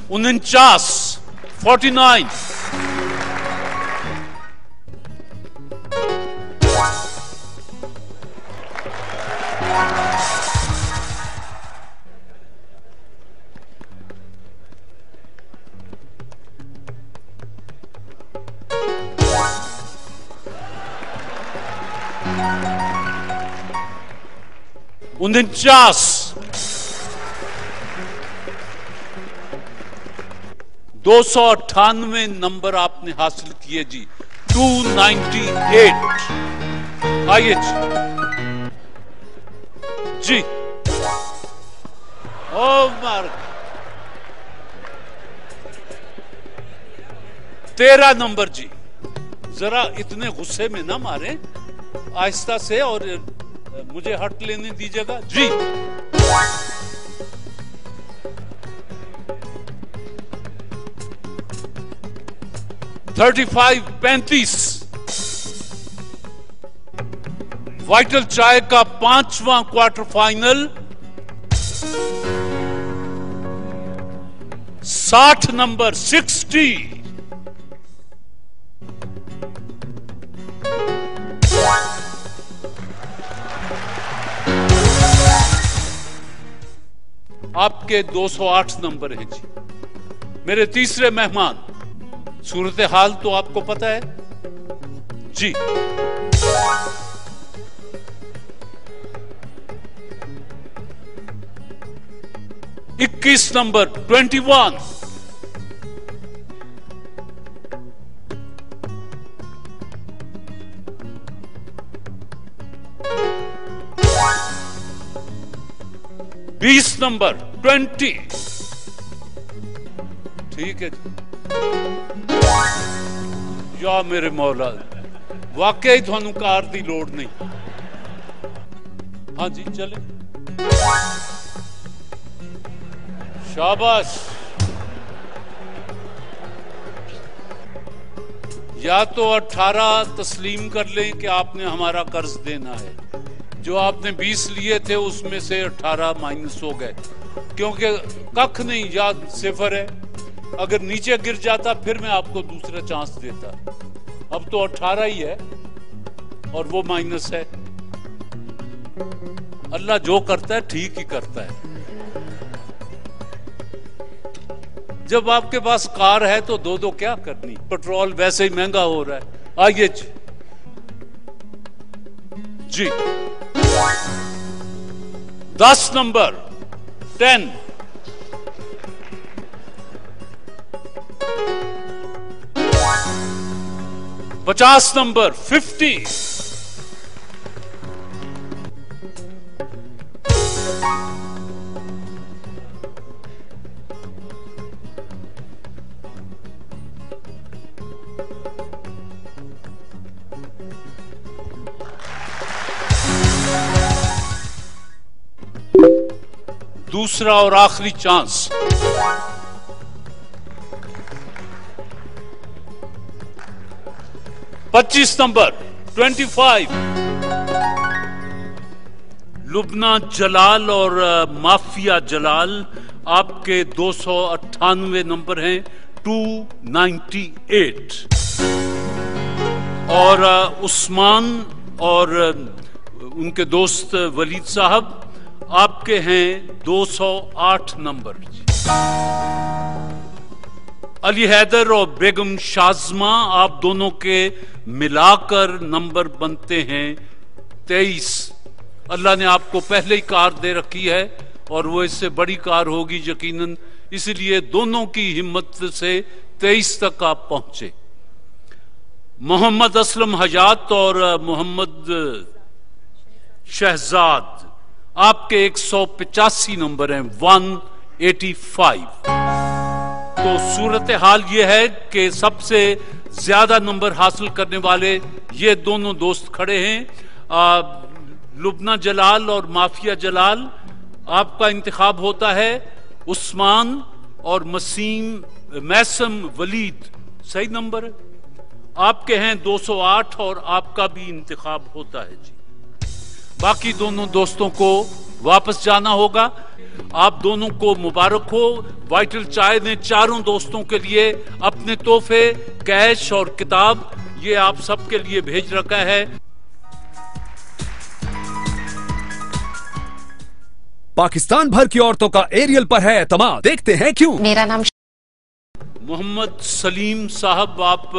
49, 49, उनचास, 298 नंबर आपने हासिल किए जी। 298। आइए जी। ओ मार 13 नंबर जी। जरा इतने गुस्से में ना मारे, आहिस्ता से, और मुझे हट लेने दीजिएगा जी। $35 वाइटल चाय का 5वां क्वार्टर फाइनल। 60 नंबर, 60। आपके 208 नंबर हैं जी। मेरे तीसरे मेहमान, सूरत हाल तो आपको पता है जी। इक्कीस नंबर, 21। बीस नंबर, 20। ठीक है जी। या मेरे मौला, वाकई थानू कार दी लोड़ नहीं। हाँ जी, चले। शाबाश। या तो 18 तस्लीम कर लें कि आपने हमारा कर्ज देना है। जो आपने 20 लिए थे उसमें से 18 माइनस हो गए, क्योंकि कख नहीं, या सिफर है। अगर नीचे गिर जाता फिर मैं आपको दूसरा चांस देता। अब तो 18 ही है और वो माइनस है। अल्लाह जो करता है ठीक ही करता है। जब आपके पास कार है तो दो दो क्या करनी, पेट्रोल वैसे ही महंगा हो रहा है। आइए जी। 10 नंबर, 10। $50 नंबर, 50। दूसरा और आखिरी चांस। $25 नंबर, 25। लुबना जलाल और माफिया जलाल, आपके 298 नंबर हैं। 298। और उस्मान और उनके दोस्त वलीद साहब, आपके हैं 208 नंबर। अली हैदर और बेगम शाज़मा, आप दोनों के मिलाकर नंबर बनते हैं 23। अल्लाह ने आपको पहले ही कार दे रखी है और वो इससे बड़ी कार होगी यकीनन, इसलिए दोनों की हिम्मत से 23 तक आप पहुंचे। मोहम्मद असलम हयात और मोहम्मद शहजाद, आपके 185 नंबर हैं, 185। तो सूरत हाल यह है कि सबसे ज्यादा नंबर हासिल करने वाले ये दोनों दोस्त खड़े हैं। लुबना जलाल और माफिया जलाल, आपका इंतखाब होता है उस्मान और मैसम वलीद। सही नंबर है, आपके हैं 208 और आपका भी इंतखाब होता है जी। बाकी दोनों दोस्तों को वापस जाना होगा। आप दोनों को मुबारक हो। वाइटल चाय ने चारों दोस्तों के लिए अपने तोहफे, कैश और किताब ये आप सबके लिए भेज रखा है। पाकिस्तान भर की औरतों का एरियल पर है एतमाद, देखते हैं क्यों। मेरा नाम मोहम्मद सलीम साहब, आप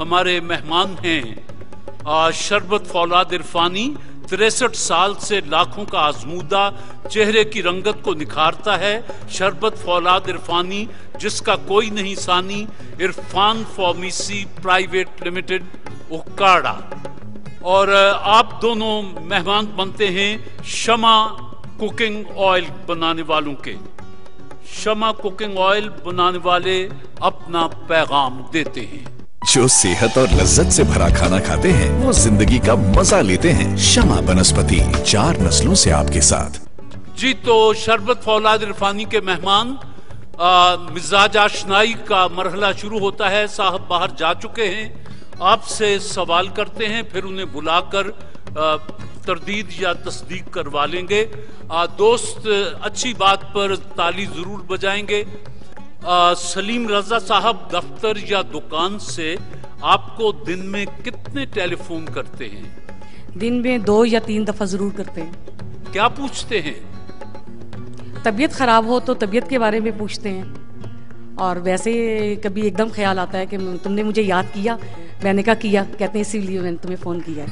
हमारे मेहमान हैं। शरबत फौलाद इरफानी 63 साल से लाखों का आजमूदा चेहरे की रंगत को निखारता है। शरबत फौलाद इरफानी जिसका कोई नहीं सानी, इरफान फार्मेसी प्राइवेट लिमिटेड, उक्काड़ा। और आप दोनों मेहमान बनते हैं शमा कुकिंग ऑयल बनाने वालों के। शमा कुकिंग ऑयल बनाने वाले अपना पैगाम देते हैं। जो सेहत और लज्जत से भरा खाना खाते हैं वो जिंदगी का मजा लेते हैं। शमा बनस्पति 4 नस्लों से आपके साथ। जी, तो शरबत फौलाद इरफानी के मेहमान, मिजाज आशनाई का मरहला शुरू होता है। साहब बाहर जा चुके हैं, आपसे सवाल करते हैं, फिर उन्हें बुलाकर तरदीद या तस्दीक करवा लेंगे। दोस्त अच्छी बात पर ताली जरूर बजाएंगे। सलीम रजा साहब, दफ्तर या दुकान से आपको दिन में कितने टेलीफोन करते हैं? दिन में 2 या 3 दफा जरूर करते हैं। क्या पूछते हैं? तबीयत खराब हो तो तबीयत के बारे में पूछते हैं, और वैसे कभी एकदम ख्याल आता है कि तुमने मुझे याद किया। मैंने कहा किया, कहते हैं इसीलिए मैंने तुम्हें फोन किया।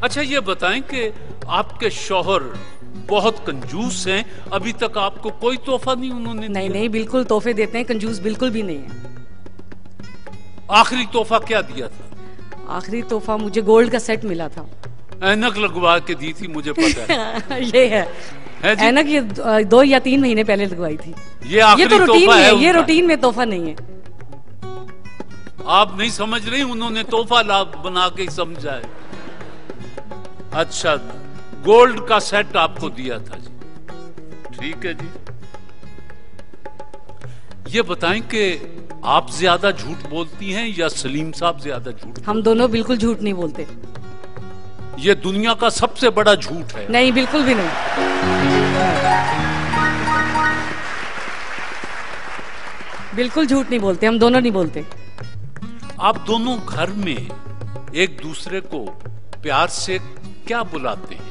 अच्छा, ये बताएं कि आपके शौहर बहुत कंजूस हैं, अभी तक आपको कोई तोहफा नहीं उन्होंने? नहीं, बिल्कुल तोहफे देते हैं, कंजूस बिल्कुल भी नहीं है। आखिरी तोहफा क्या दिया था? आखिरी तोहफा मुझे गोल्ड का सेट मिला था। ऐनक लगवा के दी थी, मुझे पता है। ये है ऐनक, ये 2 या 3 महीने पहले लगवाई थी। ये तो रूटीन में है, ये रूटीन में तोहफा नहीं है। आप नहीं समझ रही, उन्होंने तोहफा बना के समझा है। अच्छा, गोल्ड का सेट आपको दिया था जी, ठीक है जी। ये बताएं कि आप ज्यादा झूठ बोलती हैं या सलीम साहब ज्यादा झूठ? हम दोनों बिल्कुल झूठ नहीं बोलते। ये दुनिया का सबसे बड़ा झूठ है। नहीं, बिल्कुल भी नहीं। बिल्कुल झूठ नहीं बोलते, हम दोनों नहीं बोलते। आप दोनों घर में एक दूसरे को प्यार से क्या बुलाते हैं?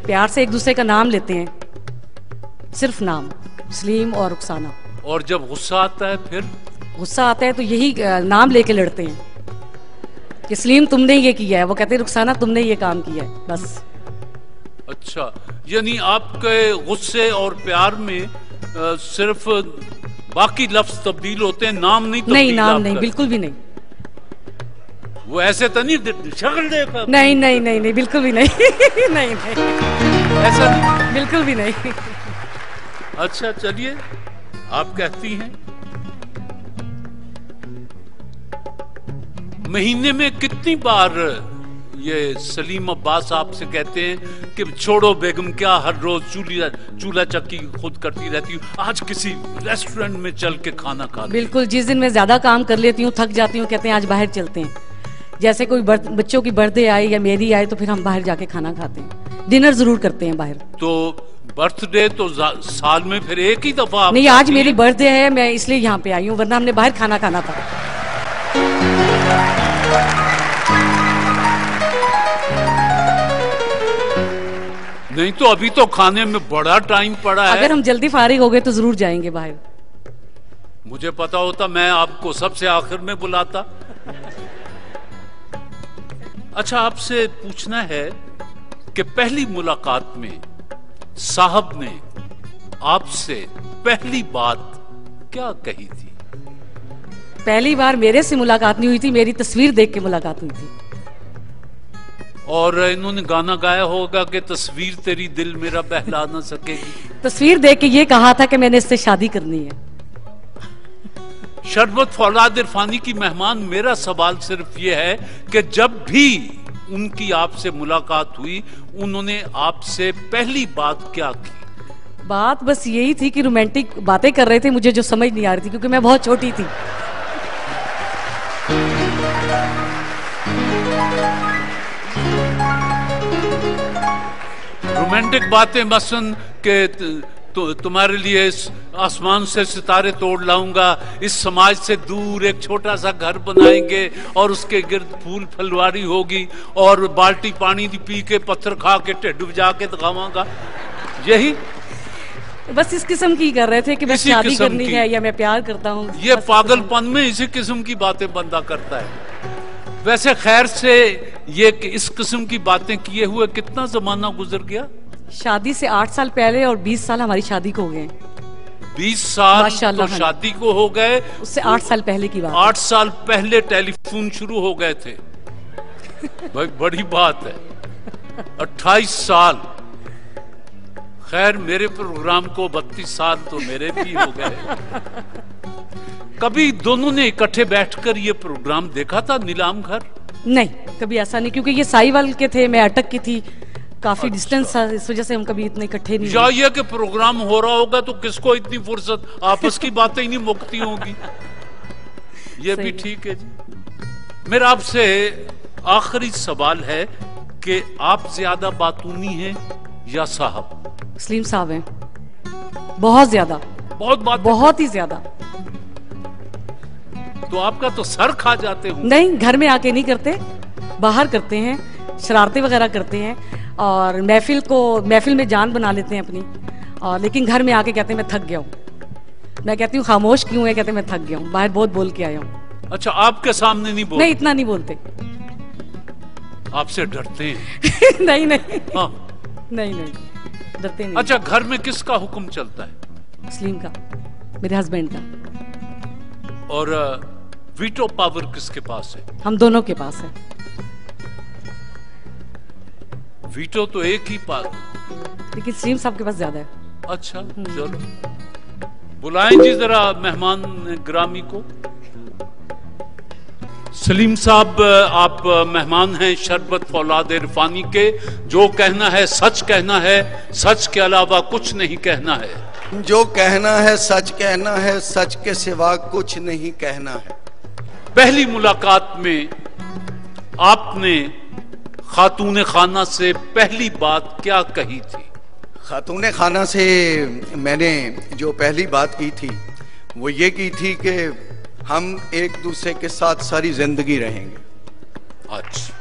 प्यार से एक दूसरे का नाम लेते हैं, सिर्फ नाम, सलीम और रुखसाना। और जब गुस्सा आता है फिर? गुस्सा आता है तो यही नाम लेके लड़ते हैं कि सलीम तुमने ये किया है, वो कहते हैं रुखसाना तुमने ये काम किया है, बस। अच्छा, यानी आपके गुस्से और प्यार में सिर्फ बाकी लफ्ज तब्दील होते हैं, नाम नहीं तब्दील? नहीं, नाम नहीं, बिल्कुल भी नहीं। वो ऐसे तो नहीं शक्ल देखा? नहीं, बिल्कुल भी नहीं। नहीं, ऐसा नहीं, बिल्कुल भी नहीं। अच्छा, चलिए, आप कहती हैं महीने में कितनी बार ये सलीम अब्बास आपसे कहते हैं कि छोड़ो बेगम, क्या हर रोज चूल्हा चक्की खुद करती रहती हूँ, आज किसी रेस्टोरेंट में चल के खाना खा? बिल्कुल, जिस दिन मैं ज्यादा काम कर लेती हूँ, थक जाती हूँ, कहते हैं आज बाहर चलते हैं। जैसे कोई बच्चों की बर्थडे आए या मेरी आए तो फिर हम बाहर जाके खाना खाते हैं, डिनर जरूर करते हैं बाहर। तो बर्थडे तो साल में फिर एक ही दफा? नहीं, आज मेरी बर्थडे है, मैं इसलिए यहाँ पे आई हूँ, वरना हमने बाहर खाना खाना था। नहीं तो अभी तो खाने में बड़ा टाइम पड़ा है। अगर हम जल्दी फारिग हो गए तो जरूर जाएंगे बाहर। मुझे पता होता मैं आपको सबसे आखिर में बुलाता। अच्छा, आपसे पूछना है कि पहली मुलाकात में साहब ने आपसे पहली बात क्या कही थी? पहली बार मेरे से मुलाकात नहीं हुई थी, मेरी तस्वीर देख के मुलाकात हुई थी। और इन्होंने गाना गाया होगा कि तस्वीर तेरी दिल मेरा बहला ना सकेगी। तस्वीर देख के ये कहा था कि मैंने इससे शादी करनी है। शरबत फौलाद इरफानी की मेहमान, मेरा सवाल सिर्फ ये है कि जब भी उनकी आपसे मुलाकात हुई, उन्होंने आपसे पहली बात क्या की? बात बस यही थी कि रोमांटिक बातें कर रहे थे, मुझे जो समझ नहीं आ रही थी क्योंकि मैं बहुत छोटी थी। रोमांटिक बातें मसलन के तुम्हारे लिए आसमान से सितारे तोड़ लाऊंगा, इस समाज से दूर एक छोटा सा घर बनाएंगे और उसके गिर्द फूल फलवारी होगी और बाल्टी पानी पी के पत्थर खा के ढिड बजा के दिखाऊंगा, यही बस इस किस्म की कर रहे थे कि मैं शादी करनी है या मैं प्यार करता हूँ। ये पागलपन में इसी किस्म की बातें बंदा करता है। वैसे खैर से ये इस किस्म की बातें किए हुए कितना जमाना गुजर गया? शादी से 8 साल पहले और 20 साल हमारी शादी को हो गए। 20 साल तो शादी को हो गए, उससे 8 साल पहले की बात। 8 साल पहले टेलीफोन शुरू हो गए थे। भाई बड़ी बात है। 28 साल। खैर मेरे प्रोग्राम को 32 साल तो मेरे भी हो गए। कभी दोनों ने इकट्ठे बैठकर ये प्रोग्राम देखा था नीलाम घर? नहीं, कभी ऐसा नहीं, क्योंकि ये साहिवाल के थे, मैं अटक की थी, काफी डिस्टेंस था, इस वजह से हम कभी इतने इकट्ठे नहीं। या ये कि प्रोग्राम हो रहा होगा तो किसको इतनी फुर्सत, आपस की बातें ही नहीं मुकती होंगी। ये भी ठीक है जी। मेरा आपसे आखिरी सवाल है कि आप ज्यादा बातूनी हैं या साहब? सलीम साहब हैं, बहुत ज्यादा, बहुत ही ज्यादा। तो आपका तो सर खा जाते हो। नहीं, घर में आके नहीं करते, बाहर करते हैं, शरारतें वगैरह करते हैं और महफिल में जान बना लेते हैं अपनी, और लेकिन घर में आके कहते हैं मैं थक गया हूँ। मैं कहती हूँ खामोश क्यों है? कहते हैं मैं थक गया हूँ, बाहर बहुत बोल के आया हूँ। अच्छा, आपके सामने नहीं बोलते? नहीं, इतना नहीं बोलते। आपसे डरते हैं? नहीं नहीं, हाँ। नहीं डरते नहीं। अच्छा, घर में किसका हुक्म चलता है? सलीम का, मेरे हस्बैंड का। और वीटो पावर किसके पास है? हम दोनों के पास है। वीटो तो एक ही पास, लेकिन सलीम साहब के पास ज्यादा है। अच्छा चलो, बुलाएं जी जरा मेहमान ग्रामी को। सलीम साहब, आप मेहमान हैं शरबत फौलाद इरफानी के। जो कहना है सच कहना है, सच के अलावा कुछ नहीं कहना है। जो कहना है सच कहना है, सच के सिवा कुछ नहीं कहना है। पहली मुलाकात में आपने खातून खाना से पहली बात क्या कही थी? खातून खाना से मैंने जो पहली बात की थी वो ये की थी कि हम एक दूसरे के साथ सारी जिंदगी रहेंगे। अच्छा,